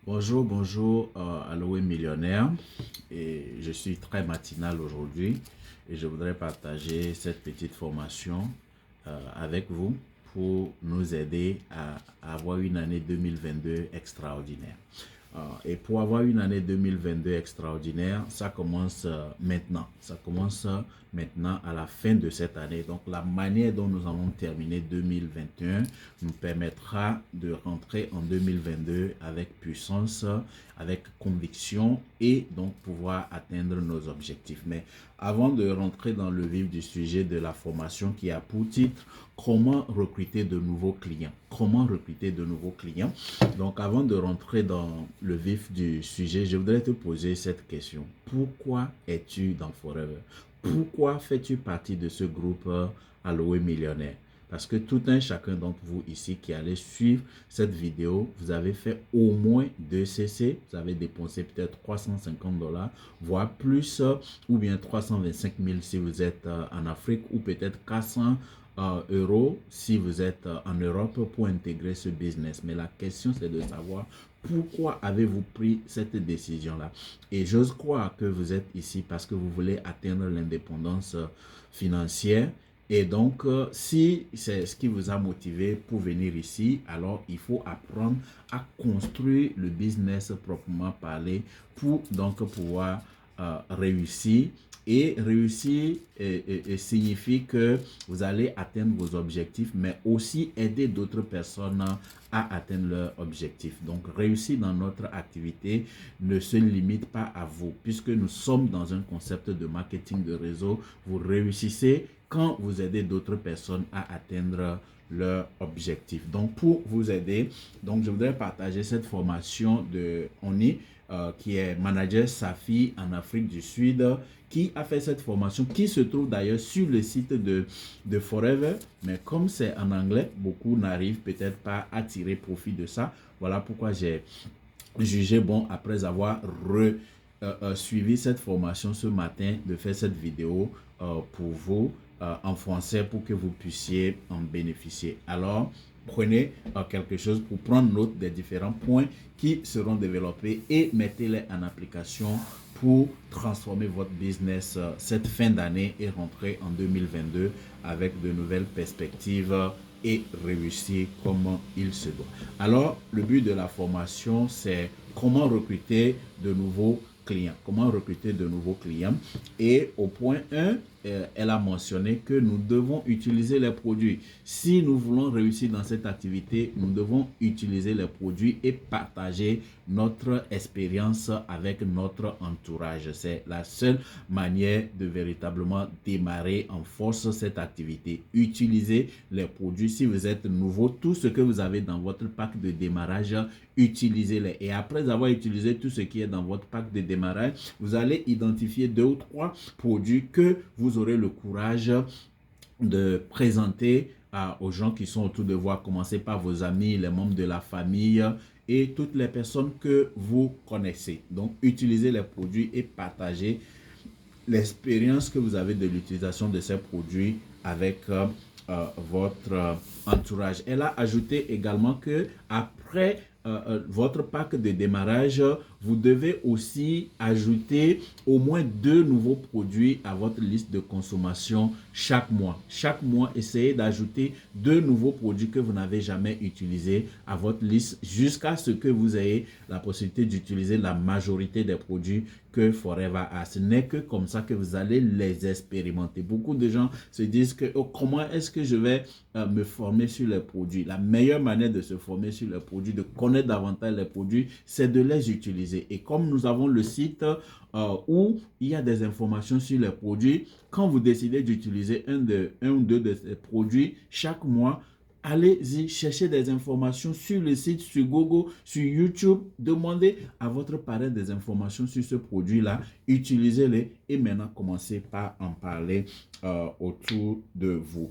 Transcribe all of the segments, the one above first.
Bonjour, bonjour, Aloé Millionnaire. Et je suis très matinal aujourd'hui et je voudrais partager cette petite formation avec vous pour nous aider à avoir une année 2022 extraordinaire. Et pour avoir une année 2022 extraordinaire, ça commence maintenant. Ça commence maintenant à la fin de cette année. Donc la manière dont nous allons terminer 2021 nous permettra de rentrer en 2022 avec puissance, avec conviction et donc pouvoir atteindre nos objectifs. Mais avant de rentrer dans le vif du sujet de la formation qui a pour titre comment recruter de nouveaux clients. Comment recruter de nouveaux clients. Donc avant de rentrer dans le vif du sujet, je voudrais te poser cette question. Pourquoi es-tu dans Forever? Pourquoi fais-tu partie de ce groupe Aloé Millionnaire? Parce que tout un chacun d'entre vous ici qui allez suivre cette vidéo, vous avez fait au moins 2 CC, vous avez dépensé peut-être 350 $, voire plus, ou bien 325 000 si vous êtes en Afrique, ou peut-être 400 euros si vous êtes en Europe pour intégrer ce business. Mais la question, c'est de savoir pourquoi avez-vous pris cette décision-là. Et j'ose croire que vous êtes ici parce que vous voulez atteindre l'indépendance financière. Et donc, si c'est ce qui vous a motivé pour venir ici, alors il faut apprendre à construire le business proprement parlé pour donc pouvoir réussir. Et réussir signifie que vous allez atteindre vos objectifs, mais aussi aider d'autres personnes à atteindre leurs objectifs. Donc, réussir dans notre activité ne se limite pas à vous, puisque nous sommes dans un concept de marketing de réseau. Vous réussissez quand vous aidez d'autres personnes à atteindre leur objectif. Donc, pour vous aider, donc je voudrais partager cette formation de Oni, qui est manager Safi en Afrique du Sud, qui a fait cette formation, qui se trouve d'ailleurs sur le site de Forever. Mais comme c'est en anglais, beaucoup n'arrivent peut-être pas à tirer profit de ça. Voilà pourquoi j'ai jugé bon, après avoir suivi cette formation ce matin, de faire cette vidéo pour vous en français pour que vous puissiez en bénéficier. Alors, prenez quelque chose pour prendre note des différents points qui seront développés et mettez-les en application pour transformer votre business cette fin d'année et rentrer en 2022 avec de nouvelles perspectives et réussir comme il se doit. Alors, le but de la formation, c'est comment recruter de nouveaux clients. Comment recruter de nouveaux clients. Et au point 1, elle a mentionné que nous devons utiliser les produits. Si nous voulons réussir dans cette activité, nous devons utiliser les produits et partager notre expérience avec notre entourage. C'est la seule manière de véritablement démarrer en force cette activité. Utilisez les produits. Si vous êtes nouveau, tout ce que vous avez dans votre pack de démarrage, utilisez-les. Et après avoir utilisé tout ce qui est dans votre pack de démarrage, vous allez identifier 2 ou 3 produits que vous aurez le courage de présenter aux gens qui sont autour de vous, à commencer par vos amis, les membres de la famille et toutes les personnes que vous connaissez. Donc, utilisez les produits et partagez l'expérience que vous avez de l'utilisation de ces produits avec votre entourage. Elle a ajouté également que après votre pack de démarrage, vous devez aussi ajouter au moins 2 nouveaux produits à votre liste de consommation chaque mois. Chaque mois, essayez d'ajouter 2 nouveaux produits que vous n'avez jamais utilisés à votre liste jusqu'à ce que vous ayez la possibilité d'utiliser la majorité des produits que Forever a. Ce n'est que comme ça que vous allez les expérimenter. Beaucoup de gens se disent que comment est-ce que je vais me former sur les produits? La meilleure manière de se former sur les produits, de connaître davantage les produits, c'est de les utiliser. Et comme nous avons le site où il y a des informations sur les produits, quand vous décidez d'utiliser un ou deux de ces produits chaque mois, allez-y, cherchez des informations sur le site, sur Google, sur YouTube. Demandez à votre parent des informations sur ce produit-là. Utilisez-les et maintenant commencez par en parler autour de vous.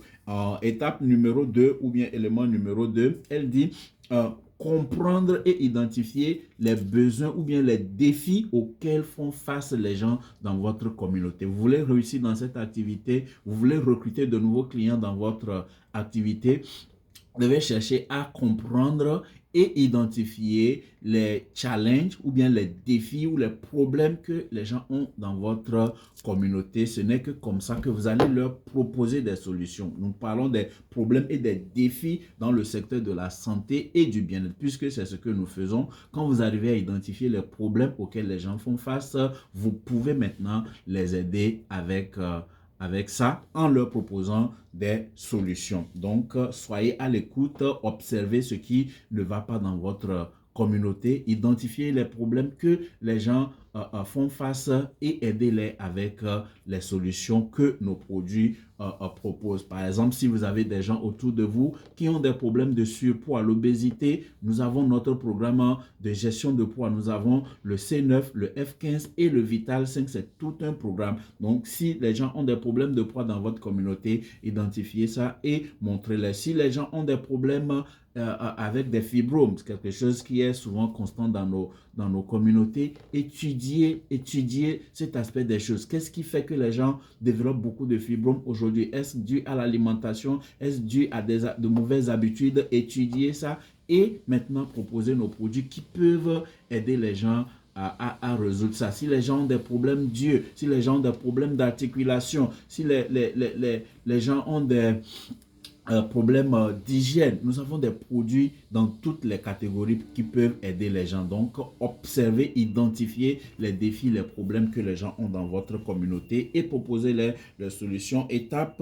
Étape numéro 2 ou bien élément numéro 2, elle dit comprendre et identifier les besoins ou bien les défis auxquels font face les gens dans votre communauté. Vous voulez réussir dans cette activité, vous voulez recruter de nouveaux clients dans votre activité, vous devez chercher à comprendre et identifier les challenges ou bien les défis ou les problèmes que les gens ont dans votre communauté. Ce n'est que comme ça que vous allez leur proposer des solutions. Nous parlons des problèmes et des défis dans le secteur de la santé et du bien-être, puisque c'est ce que nous faisons. Quand vous arrivez à identifier les problèmes auxquels les gens font face, vous pouvez maintenant les aider avec ça en leur proposant des solutions. Donc, soyez à l'écoute, observez ce qui ne va pas dans votre communauté, identifiez les problèmes que les gens font face et aidez-les avec les solutions que nos produits proposent. Par exemple, si vous avez des gens autour de vous qui ont des problèmes de surpoids, l'obésité, nous avons notre programme de gestion de poids. Nous avons le C9, le F15 et le Vital 5. C'est tout un programme. Donc, si les gens ont des problèmes de poids dans votre communauté, identifiez ça et montrez-les. Si les gens ont des problèmes avec des fibromes, quelque chose qui est souvent constant dans nos communautés, étudiez cet aspect des choses. Qu'est-ce qui fait que les gens développent beaucoup de fibromes aujourd'hui? Est-ce dû à l'alimentation? Est-ce dû à de mauvaises habitudes? Étudiez ça et maintenant proposer nos produits qui peuvent aider les gens à résoudre ça. Si les gens ont des problèmes d'yeux, si les gens ont des problèmes d'articulation, si les gens ont des problèmes d'hygiène, nous avons des produits dans toutes les catégories qui peuvent aider les gens. Donc, observez, identifiez les défis, les problèmes que les gens ont dans votre communauté et proposez les solutions. Étape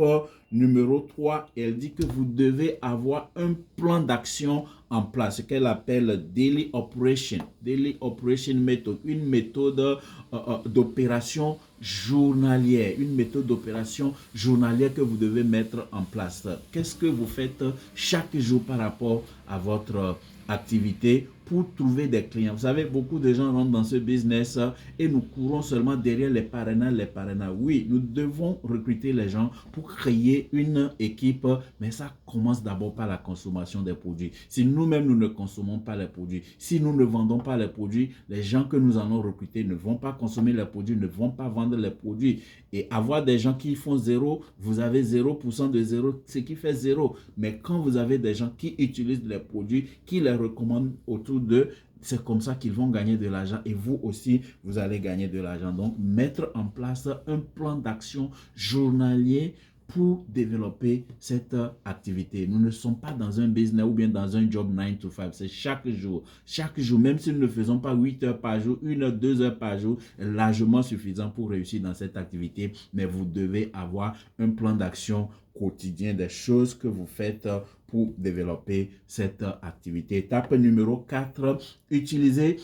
numéro 3, elle dit que vous devez avoir un plan d'action en place, ce qu'elle appelle Daily Operation Method, une méthode d'opération journalière, que vous devez mettre en place. Qu'est-ce que vous faites chaque jour par rapport à votre activité pour trouver des clients? Vous savez, beaucoup de gens rentrent dans ce business et nous courons seulement derrière les parrainages. Oui, nous devons recruter les gens pour créer une équipe, mais ça commence d'abord par la consommation des produits. Si nous-mêmes, nous ne consommons pas les produits, si nous ne vendons pas les produits, les gens que nous allons recruter ne vont pas consommer les produits, ne vont pas vendre les produits. Et avoir des gens qui font zéro, vous avez 0% de zéro, ce qui fait zéro. Mais quand vous avez des gens qui utilisent les produits, qui les recommandent autour d'eux, c'est comme ça qu'ils vont gagner de l'argent et vous aussi, vous allez gagner de l'argent. Donc, mettre en place un plan d'action journalier pour développer cette activité. Nous ne sommes pas dans un business ou bien dans un job 9 to 5. C'est chaque jour. Chaque jour, même si nous ne faisons pas 8 heures par jour, 1 heure, 2 heures par jour, largement suffisant pour réussir dans cette activité. Mais vous devez avoir un plan d'action quotidien des choses que vous faites pour développer cette activité. Étape numéro 4, utilisez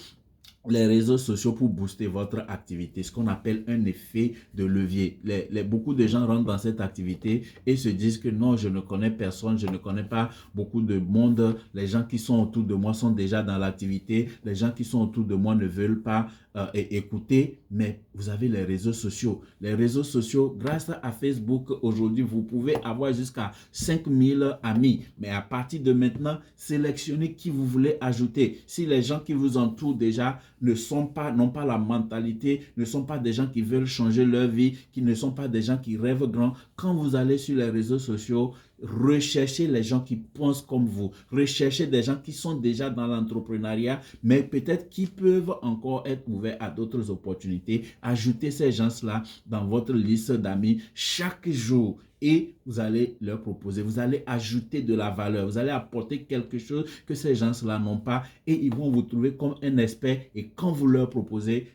les réseaux sociaux pour booster votre activité, ce qu'on appelle un effet de levier. Beaucoup de gens rentrent dans cette activité et se disent que non, je ne connais personne, je ne connais pas beaucoup de monde, les gens qui sont autour de moi sont déjà dans l'activité, les gens qui sont autour de moi ne veulent pas écouter, mais vous avez les réseaux sociaux. Les réseaux sociaux, grâce à Facebook, aujourd'hui, vous pouvez avoir jusqu'à 5000 amis, mais à partir de maintenant, sélectionnez qui vous voulez ajouter. Si les gens qui vous entourent déjà n'ont pas la mentalité, ne sont pas des gens qui veulent changer leur vie, qui ne sont pas des gens qui rêvent grand, quand vous allez sur les réseaux sociaux, recherchez les gens qui pensent comme vous, recherchez des gens qui sont déjà dans l'entrepreneuriat, mais peut-être qui peuvent encore être ouverts à d'autres opportunités. Ajoutez ces gens-là dans votre liste d'amis chaque jour et vous allez leur proposer, vous allez ajouter de la valeur, vous allez apporter quelque chose que ces gens-là n'ont pas et ils vont vous trouver comme un expert et quand vous leur proposez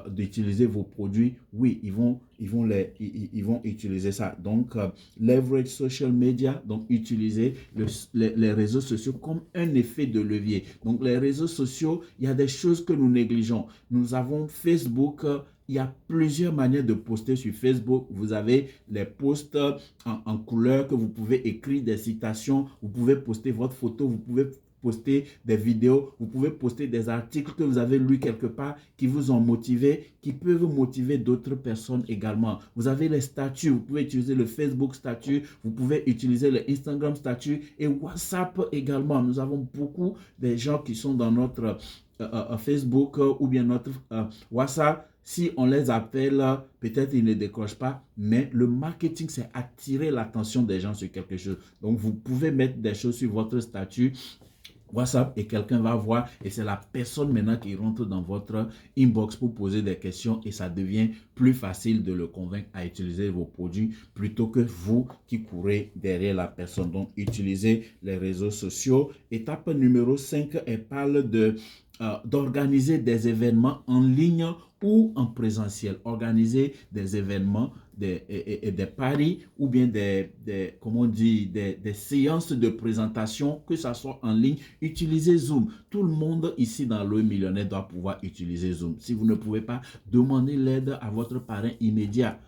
d'utiliser vos produits, oui, ils vont utiliser ça. Donc, leverage social media, donc utiliser les réseaux sociaux comme un effet de levier. Donc, les réseaux sociaux, il y a des choses que nous négligeons. Nous avons Facebook, il y a plusieurs manières de poster sur Facebook. Vous avez les posts en couleur que vous pouvez écrire des citations, vous pouvez poster votre photo, vous pouvez poster des vidéos, vous pouvez poster des articles que vous avez lus quelque part qui vous ont motivé, qui peuvent motiver d'autres personnes également. Vous avez les statuts, vous pouvez utiliser le Facebook statut, vous pouvez utiliser le Instagram statut et WhatsApp également. Nous avons beaucoup de gens qui sont dans notre Facebook ou bien notre WhatsApp. Si on les appelle, peut-être ils ne décrochent pas, mais le marketing, c'est attirer l'attention des gens sur quelque chose. Donc, vous pouvez mettre des choses sur votre statut WhatsApp et quelqu'un va voir et c'est la personne maintenant qui rentre dans votre inbox pour poser des questions et ça devient plus facile de le convaincre à utiliser vos produits plutôt que vous qui courez derrière la personne. Donc, utilisez les réseaux sociaux. Étape numéro 5, elle parle d'organiser des événements en ligne ou en présentiel. Organiser des événements, des paris ou bien comment on dit, des séances de présentation, que ce soit en ligne. Utilisez Zoom. Tout le monde ici dans l'Eau Millionnaire doit pouvoir utiliser Zoom. Si vous ne pouvez pas, demandez l'aide à votre parrain immédiat.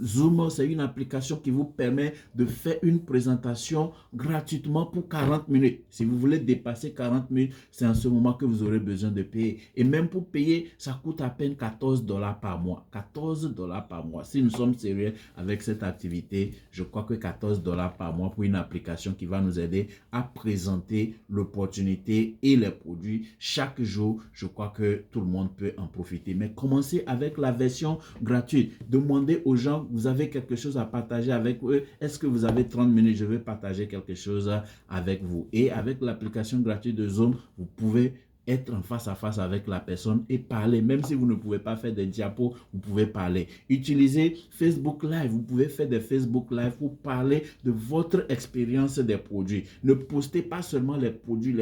Zoom, c'est une application qui vous permet de faire une présentation gratuitement pour 40 minutes. Si vous voulez dépasser 40 minutes, c'est en ce moment que vous aurez besoin de payer. Et même pour payer, ça coûte à peine $14 par mois. $14 par mois. Si nous sommes sérieux avec cette activité, je crois que $14 par mois pour une application qui va nous aider à présenter l'opportunité et les produits chaque jour, je crois que tout le monde peut en profiter. Mais commencez avec la version gratuite. Demandez aux gens, vous avez quelque chose à partager avec eux. Est-ce que vous avez 30 minutes? Je vais partager quelque chose avec vous. Et avec l'application gratuite de Zoom, vous pouvez être en face à face avec la personne et parler. Même si vous ne pouvez pas faire des diapos, vous pouvez parler. Utilisez Facebook Live. Vous pouvez faire des Facebook Live pour parler de votre expérience des produits. Ne postez pas seulement les produits.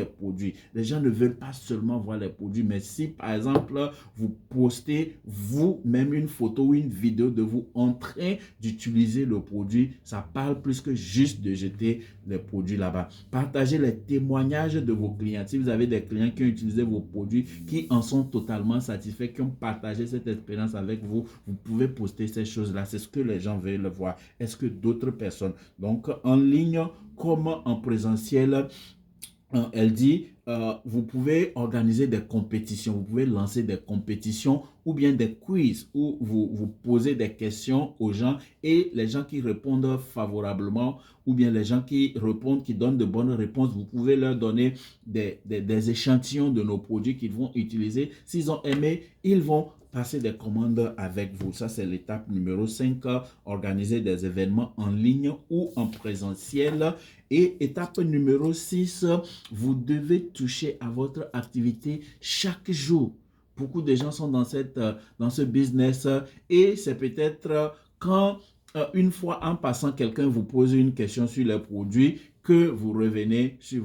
Les gens ne veulent pas seulement voir les produits, mais si par exemple, vous postez vous-même une photo ou une vidéo de vous en train d'utiliser le produit, ça parle plus que juste de jeter les produits là-bas. Partagez les témoignages de vos clients. Si vous avez des clients qui ont utilisé vos produits, qui en sont totalement satisfaits, qui ont partagé cette expérience avec vous, vous pouvez poster ces choses-là. C'est ce que les gens veulent voir. Est-ce que d'autres personnes, donc en ligne comme en présentiel, elle dit, vous pouvez organiser des compétitions, vous pouvez lancer des compétitions ou bien des quiz où vous posez des questions aux gens et les gens qui répondent favorablement ou bien les gens qui répondent, qui donnent de bonnes réponses, vous pouvez leur donner des échantillons de nos produits qu'ils vont utiliser. S'ils ont aimé, ils vont passer des commandes avec vous. Ça, c'est l'étape numéro 5, organiser des événements en ligne ou en présentiel. Et étape numéro 6, vous devez toucher à votre activité chaque jour. Beaucoup de gens sont dans ce business et c'est peut-être quand une fois en passant, quelqu'un vous pose une question sur les produits que vous revenez sur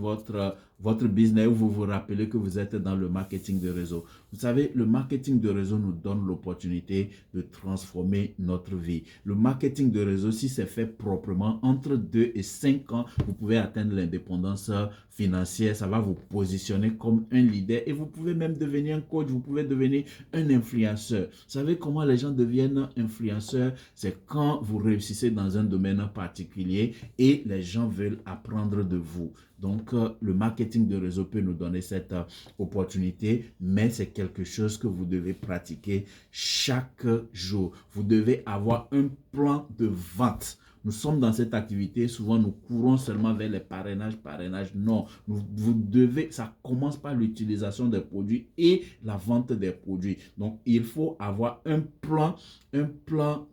votre business ou vous vous rappelez que vous êtes dans le marketing de réseau. Vous savez, le marketing de réseau nous donne l'opportunité de transformer notre vie. Le marketing de réseau, si c'est fait proprement, entre 2 et 5 ans, vous pouvez atteindre l'indépendance financière. Ça va vous positionner comme un leader et vous pouvez même devenir un coach, vous pouvez devenir un influenceur. Vous savez comment les gens deviennent influenceurs? C'est quand vous réussissez dans un domaine particulier et les gens veulent apprendre de vous. Donc, le marketing de réseau peut nous donner cette opportunité, mais c'est quelque chose que vous devez pratiquer chaque jour. Vous devez avoir un plan de vente. Nous sommes dans cette activité, souvent nous courons seulement vers les parrainages. Non, vous devez, ça commence par l'utilisation des produits et la vente des produits. Donc, il faut avoir un plan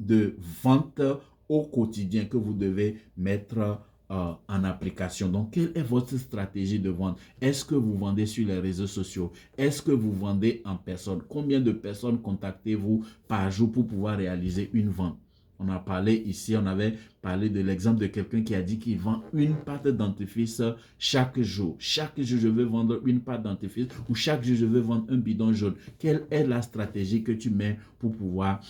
de vente au quotidien que vous devez mettre en application. Donc, quelle est votre stratégie de vente? Est-ce que vous vendez sur les réseaux sociaux? Est-ce que vous vendez en personne? Combien de personnes contactez-vous par jour pour pouvoir réaliser une vente? On a parlé ici, on avait parlé de l'exemple de quelqu'un qui a dit qu'il vend une pâte dentifrice chaque jour. Chaque jour, je veux vendre une pâte dentifrice ou chaque jour, je veux vendre un bidon jaune. Quelle est la stratégie que tu mets pour pouvoir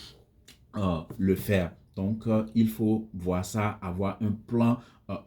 le faire? Donc, il faut voir ça, avoir un plan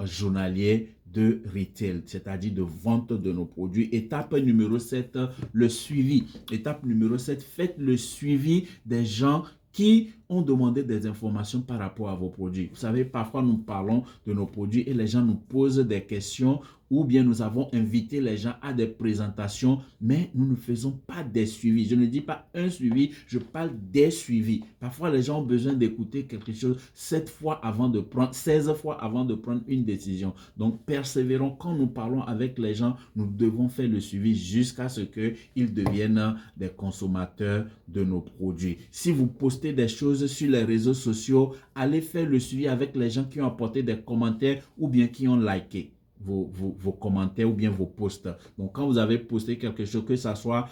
journalier de retail, c'est-à-dire de vente de nos produits. Étape numéro 7, le suivi. Étape numéro 7, faites le suivi des gens qui ont demandé des informations par rapport à vos produits. Vous savez, parfois nous parlons de nos produits et les gens nous posent des questions ou bien nous avons invité les gens à des présentations, mais nous ne faisons pas des suivis. Je ne dis pas un suivi, je parle des suivis. Parfois, les gens ont besoin d'écouter quelque chose 7 fois avant de prendre, 16 fois avant de prendre une décision. Donc, persévérons. Quand nous parlons avec les gens, nous devons faire le suivi jusqu'à ce qu'ils deviennent des consommateurs de nos produits. Si vous postez des choses sur les réseaux sociaux, allez faire le suivi avec les gens qui ont apporté des commentaires ou bien qui ont liké. vos commentaires ou bien vos posts. Donc, quand vous avez posté quelque chose, que ça soit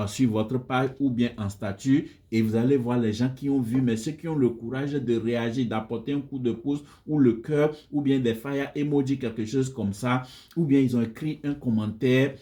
sur votre page ou bien en statut, et vous allez voir les gens qui ont vu, mais ceux qui ont le courage de réagir, d'apporter un coup de pouce ou le cœur ou bien des fire emoji, quelque chose comme ça, ou bien ils ont écrit un commentaire.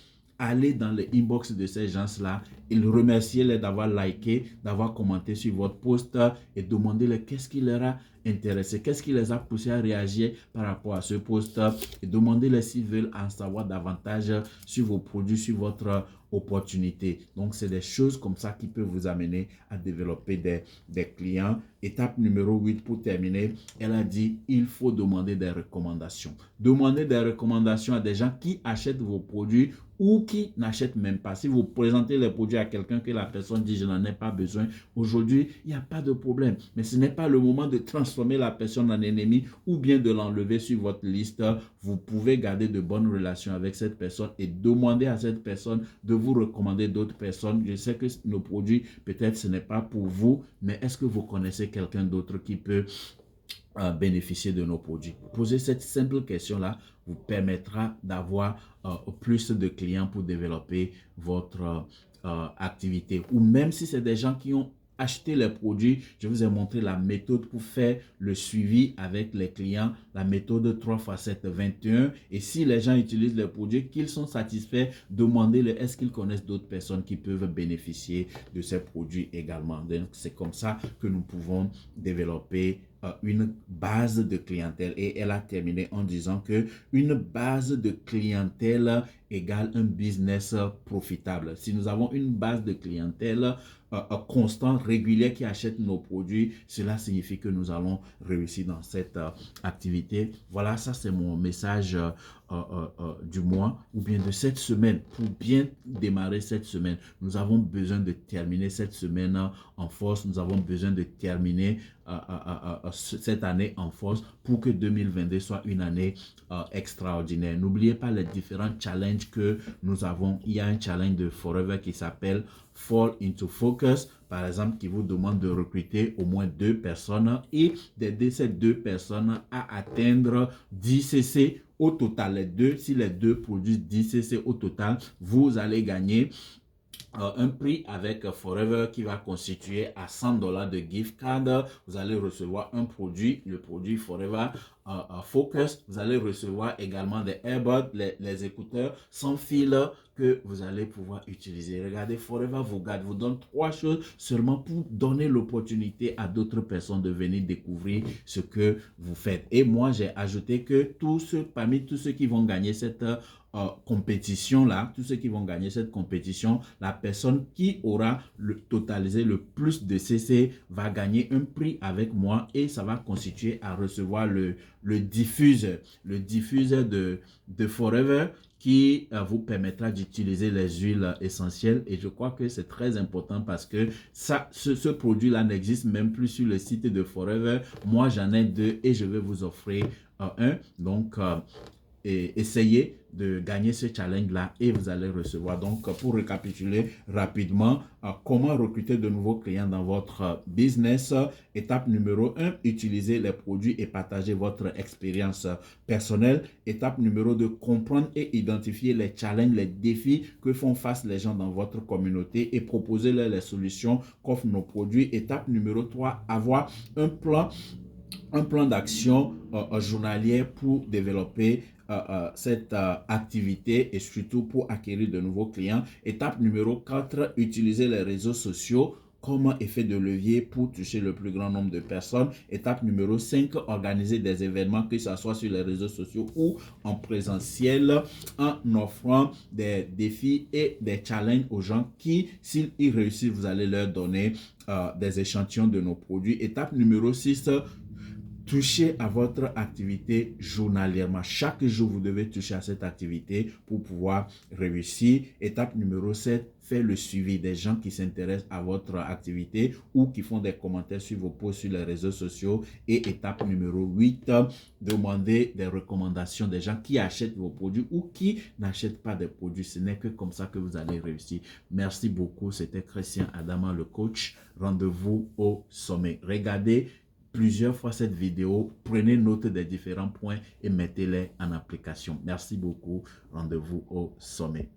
Allez dans les inbox de ces gens-là et remerciez-les d'avoir liké, d'avoir commenté sur votre post et demandez-les qu'est-ce qui leur a intéressé, qu'est-ce qui les a poussés à réagir par rapport à ce post et demandez-les s'ils veulent en savoir davantage sur vos produits, sur votre opportunité. Donc, c'est des choses comme ça qui peuvent vous amener à développer des clients. Étape numéro 8 pour terminer, elle a dit, il faut demander des recommandations. Demandez des recommandations à des gens qui achètent vos produits ou qui n'achètent même pas. Si vous présentez les produits à quelqu'un que la personne dit, je n'en ai pas besoin, aujourd'hui, il n'y a pas de problème. Mais ce n'est pas le moment de transformer la personne en ennemi ou bien de l'enlever sur votre liste. Vous pouvez garder de bonnes relations avec cette personne et demander à cette personne de vous recommander d'autres personnes. Je sais que nos produits, peut-être ce n'est pas pour vous, mais est-ce que vous connaissez quelqu'un d'autre qui peut bénéficier de nos produits? Poser cette simple question-là vous permettra d'avoir plus de clients pour développer votre activité. Ou même si c'est des gens qui ont acheté les produits, je vous ai montré la méthode pour faire le suivi avec les clients, la méthode 3x7-21. Et si les gens utilisent les produits, qu'ils sont satisfaits, demandez-leur est-ce qu'ils connaissent d'autres personnes qui peuvent bénéficier de ces produits également. Donc, c'est comme ça que nous pouvons développer une base de clientèle. Et elle a terminé en disant que une base de clientèle égale un business profitable. Si nous avons une base de clientèle constante, régulière qui achète nos produits, cela signifie que nous allons réussir dans cette activité. Voilà, ça c'est mon message du mois ou bien de cette semaine. Pour bien démarrer cette semaine, nous avons besoin de terminer cette semaine en force. Nous avons besoin de terminer cette année en force pour que 2022 soit une année extraordinaire. N'oubliez pas les différents challenges que nous avons. Il y a un challenge de Forever qui s'appelle Fall into Focus, par exemple, qui vous demande de recruter au moins 2 personnes et d'aider ces 2 personnes à atteindre 10 CC au total. Les deux, si les deux produisent 10 CC au total, vous allez gagner un prix avec Forever qui va constituer à $100 de gift card. Vous allez recevoir un produit, le produit Forever Focus. Vous allez recevoir également des AirBuds, les écouteurs sans fil que vous allez pouvoir utiliser. Regardez, Forever vous donne 3 choses seulement pour donner l'opportunité à d'autres personnes de venir découvrir ce que vous faites. Et moi, j'ai ajouté que parmi tous ceux qui vont gagner cette compétition là, tous ceux qui vont gagner cette compétition, la personne qui aura totalisé le plus de CC va gagner un prix avec moi et ça va constituer à recevoir le diffuseur de Forever qui vous permettra d'utiliser les huiles essentielles. Et je crois que c'est très important parce que ce produit-là n'existe même plus sur le site de Forever. Moi, j'en ai 2 et je vais vous offrir un. Donc, et essayez de gagner ce challenge-là et vous allez recevoir. Donc, pour récapituler rapidement, comment recruter de nouveaux clients dans votre business. Étape numéro 1, utilisez les produits et partagez votre expérience personnelle. Étape numéro 2, comprendre et identifier les challenges, les défis que font face les gens dans votre communauté et proposer-leur les solutions qu'offrent nos produits. Étape numéro 3, avoir un plan d'action journalier pour développer cette activité et surtout pour acquérir de nouveaux clients. Étape numéro 4, utiliser les réseaux sociaux comme effet de levier pour toucher le plus grand nombre de personnes. Étape numéro 5, organiser des événements, que ce soit sur les réseaux sociaux ou en présentiel, en offrant des défis et des challenges aux gens qui, s'ils réussissent, vous allez leur donner des échantillons de nos produits. Étape numéro 6, touchez à votre activité journalièrement. Chaque jour, vous devez toucher à cette activité pour pouvoir réussir. Étape numéro 7, faites le suivi des gens qui s'intéressent à votre activité ou qui font des commentaires sur vos posts sur les réseaux sociaux. Et étape numéro 8, demandez des recommandations des gens qui achètent vos produits ou qui n'achètent pas des produits. Ce n'est que comme ça que vous allez réussir. Merci beaucoup. C'était Christian Adama, le coach. Rendez-vous au sommet. Regardez plusieurs fois cette vidéo. Prenez note des différents points et mettez-les en application. Merci beaucoup. Rendez-vous au sommet.